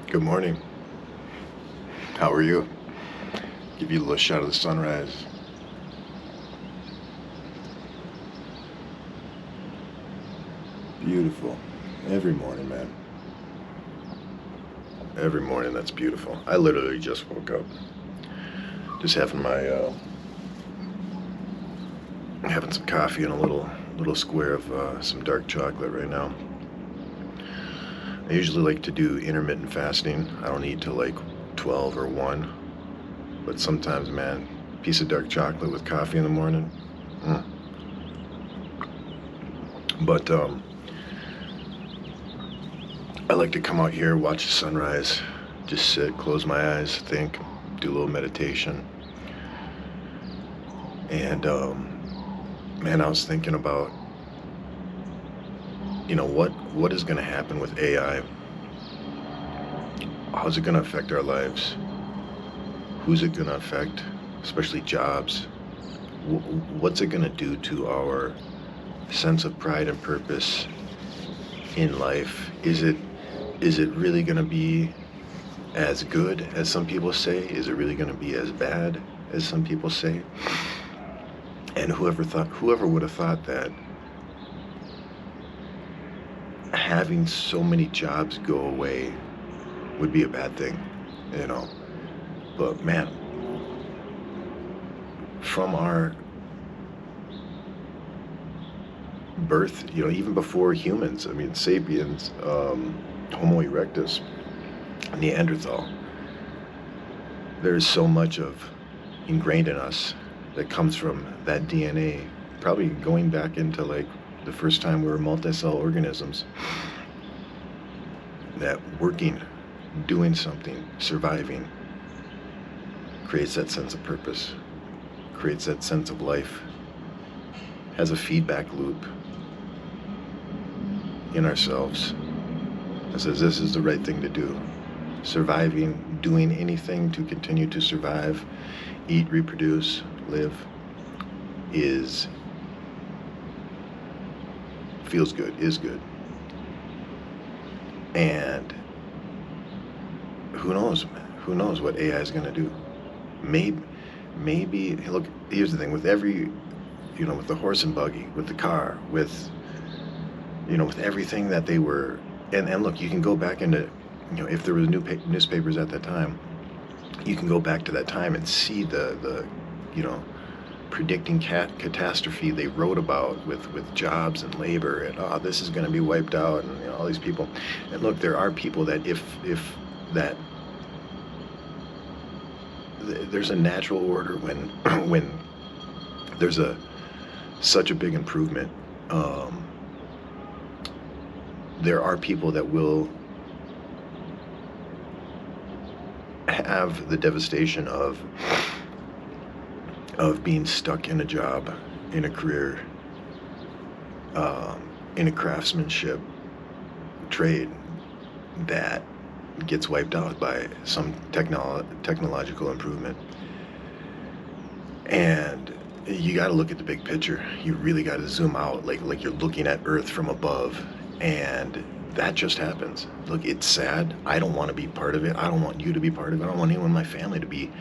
Good morning. How are you? Give you a little shot of the sunrise. Beautiful. Every morning, man. Every morning, that's beautiful. I literally just woke up. Just having having some coffee and a little square of some dark chocolate right now. I usually like to do intermittent fasting. I don't eat till like 12 or 1. But sometimes, man, piece of dark chocolate with coffee in the morning. Mm. But I like to come out here, watch the sunrise, just sit, close my eyes, think, do a little meditation. And man, I was thinking about, what is going to happen with AI? How's it going to affect our lives? Who's it going to affect, especially jobs? What's it going to do to our sense of pride and purpose in life? Is it really going to be as good as some people say? Is it really going to be as bad as some people say? And whoever would have thought that having so many jobs go away would be a bad thing, you know? But man, from our birth, even before humans, I mean, sapiens, Homo erectus, Neanderthal, there's so much of ingrained in us that comes from that DNA, probably going back into like the first time we were multi-cell organisms, that working, doing something, surviving, creates that sense of purpose, creates that sense of life, has a feedback loop in ourselves that says this is the right thing to do. Surviving, doing anything to continue to survive, eat, reproduce, live, feels good, is good. And who knows, man? Who knows what AI is going to do? Maybe, look, here's the thing, with with the horse and buggy, with the car, with everything that they were, and look, you can go back into, if there was newspapers at that time, you can go back to that time and see the predicting catastrophe they wrote about with jobs and labor, and this is going to be wiped out, and all these people. And look, there are people that if that there's a natural order when when there's such a big improvement. There are people that will have the devastation of being stuck in a job, in a career, in a craftsmanship trade that gets wiped out by some technological improvement. And you got to look at the big picture. You really got to zoom out, like you're looking at Earth from above, and that just happens. Look, it's sad. I don't want to be part of it. I don't want you to be part of it. I don't want anyone in my family to be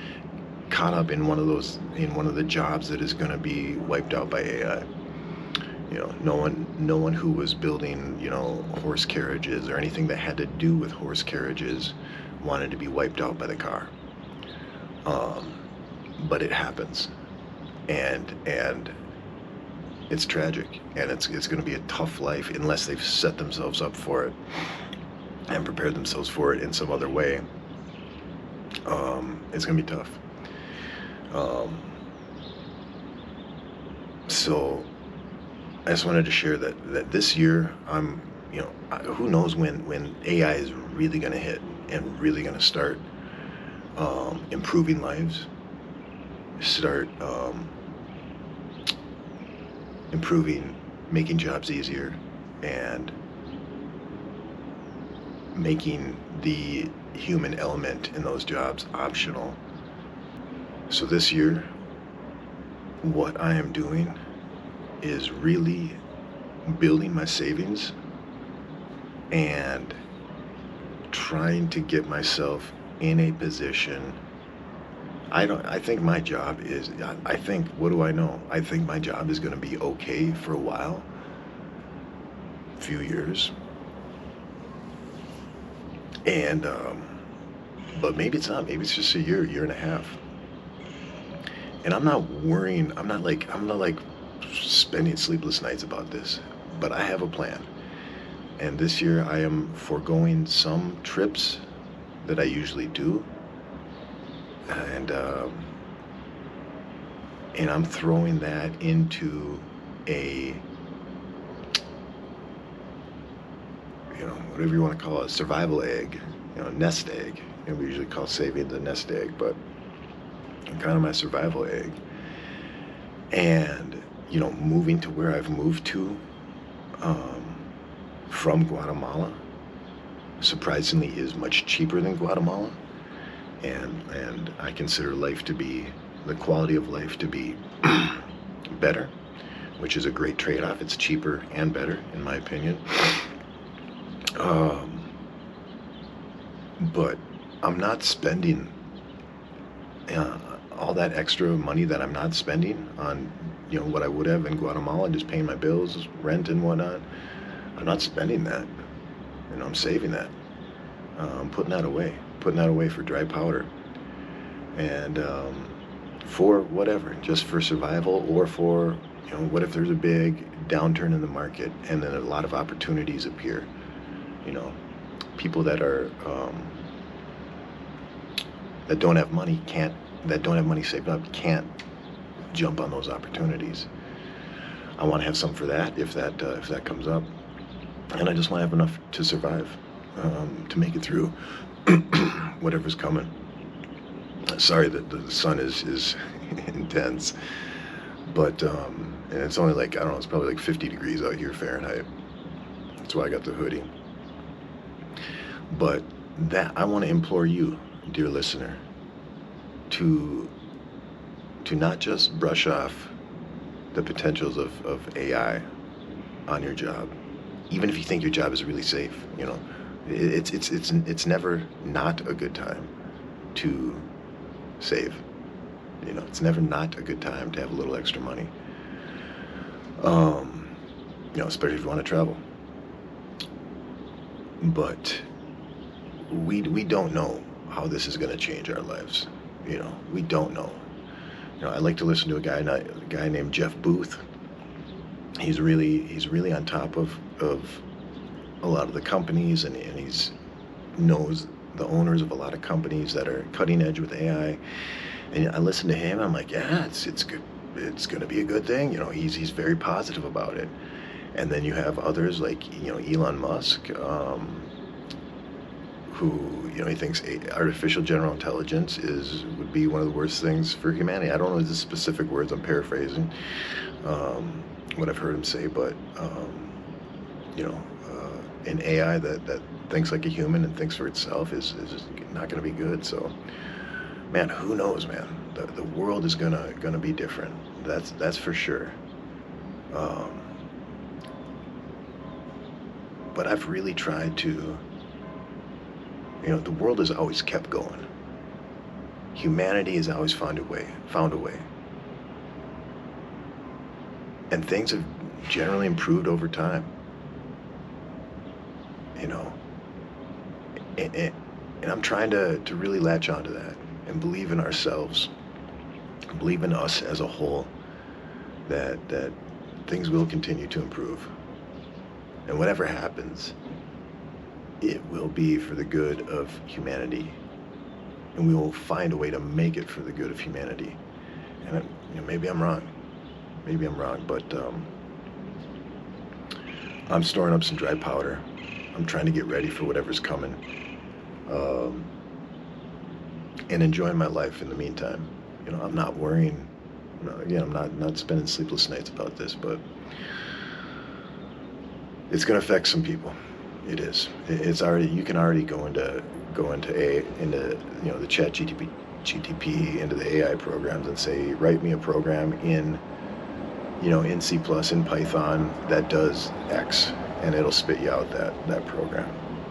caught up in one of the jobs that is going to be wiped out by AI. No one who was building, horse carriages or anything that had to do with horse carriages wanted to be wiped out by the car. But it happens, and it's tragic, and it's going to be a tough life unless they've set themselves up for it and prepared themselves for it in some other way. It's going to be tough. So I just wanted to share that this year, who knows when AI is really going to hit and really going to start improving lives, start improving, making jobs easier, and making the human element in those jobs optional. So this year, what I am doing is really building my savings and trying to get myself in a position. I think my job is, I think, what do I know? I think my job is going to be okay for a while, few years. And, but maybe it's not. Maybe it's just a year and a half. And I'm not worrying. I'm not like spending sleepless nights about this. But I have a plan. And this year I am foregoing some trips that I usually do. And, and I'm throwing that into a, whatever you want to call it, survival egg, nest egg. We usually call saving the nest egg, but kind of my survival egg. And, moving to where I've moved to, from Guatemala, surprisingly is much cheaper than Guatemala. And I consider life to be, the quality of life to be better, which is a great trade-off. It's cheaper and better, in my opinion. But I'm not spending all that extra money that I'm not spending on, what I would have in Guatemala, just paying my bills, rent and whatnot. I'm not spending that. I'm saving that. I'm putting that away for dry powder. And for whatever, just for survival, or for, what if there's a big downturn in the market and then a lot of opportunities appear. People that are that don't have money saved up can't jump on those opportunities. I want to have some for that if that comes up, and I just want to have enough to survive, to make it through whatever's coming. Sorry that the sun is intense, but and it's only like, I don't know, it's probably like 50 degrees out here Fahrenheit. That's why I got the hoodie. But that, I want to implore you, dear listener, to not just brush off the potentials of AI on your job, even if you think your job is really safe. It's never not a good time to save. It's never not a good time to have a little extra money. Especially if you want to travel. But we don't know how this is going to change our lives. We don't know. I like to listen to a guy named Jeff Booth. He's really on top of a lot of the companies, and he's knows the owners of a lot of companies that are cutting edge with AI. And I listen to him, I'm like, yeah, it's good. It's going to be a good thing. He's very positive about it. And then you have others like, Elon Musk, who, he thinks artificial general intelligence would be one of the worst things for humanity. I don't know the specific words, I'm paraphrasing what I've heard him say, but, an AI that thinks like a human and thinks for itself is just not going to be good. So, man, who knows, man? The world is gonna be different. That's for sure. But I've really tried to, the world has always kept going. Humanity has always found a way. And things have generally improved over time. And I'm trying to really latch onto that and believe in ourselves, believe in us as a whole, that things will continue to improve. And whatever happens, it will be for the good of humanity. And we will find a way to make it for the good of humanity. And maybe I'm wrong. But I'm storing up some dry powder. I'm trying to get ready for whatever's coming. And enjoying my life in the meantime. I'm not worrying. Again, I'm not spending sleepless nights about this, but it's going to affect some people. It is. It's already. You can already go into the Chat GTP, into the AI programs, and say, write me a program in C++, in Python that does X, and it'll spit you out that program.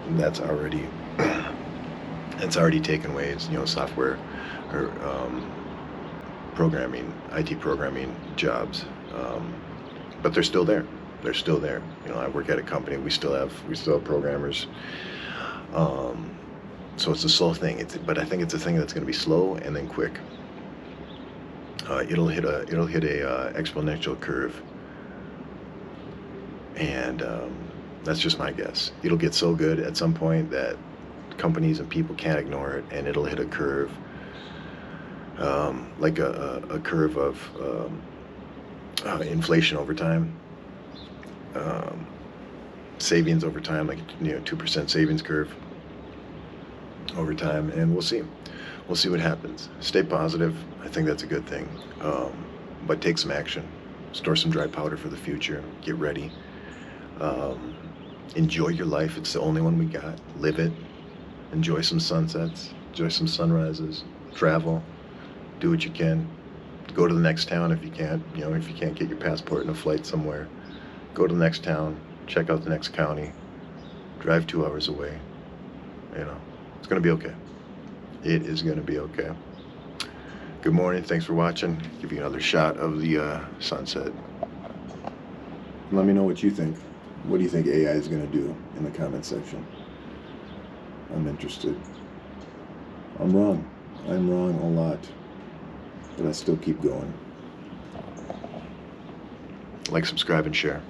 And that's already It's already taken away, software or programming, IT programming jobs, but they're still there. They're still there. I work at a company. We still have programmers. Um, so it's a slow thing. But I think it's a thing that's going to be slow and then quick. It'll hit a exponential curve, and that's just my guess. It'll get so good at some point that companies and people can't ignore it, and it'll hit a curve, like a curve of inflation over time, um, savings over time, like 2% savings curve over time, and we'll see. We'll see what happens. Stay positive. I think that's a good thing, but take some action. Store some dry powder for the future. Get ready. Um, Enjoy your life. It's the only one we got. Live it. Enjoy some sunsets. Enjoy some sunrises. Travel. Do what you can. Go to the next town if you can't. If you can't get your passport in a flight somewhere, go to the next town. Check out the next county. Drive 2 hours away. It's gonna be okay. It is gonna be okay. Good morning. Thanks for watching. Give you another shot of the sunset. Let me know what you think. What do you think AI is gonna do in the comment section? I'm interested. I'm wrong. I'm wrong a lot, but I still keep going. Like, subscribe, and share.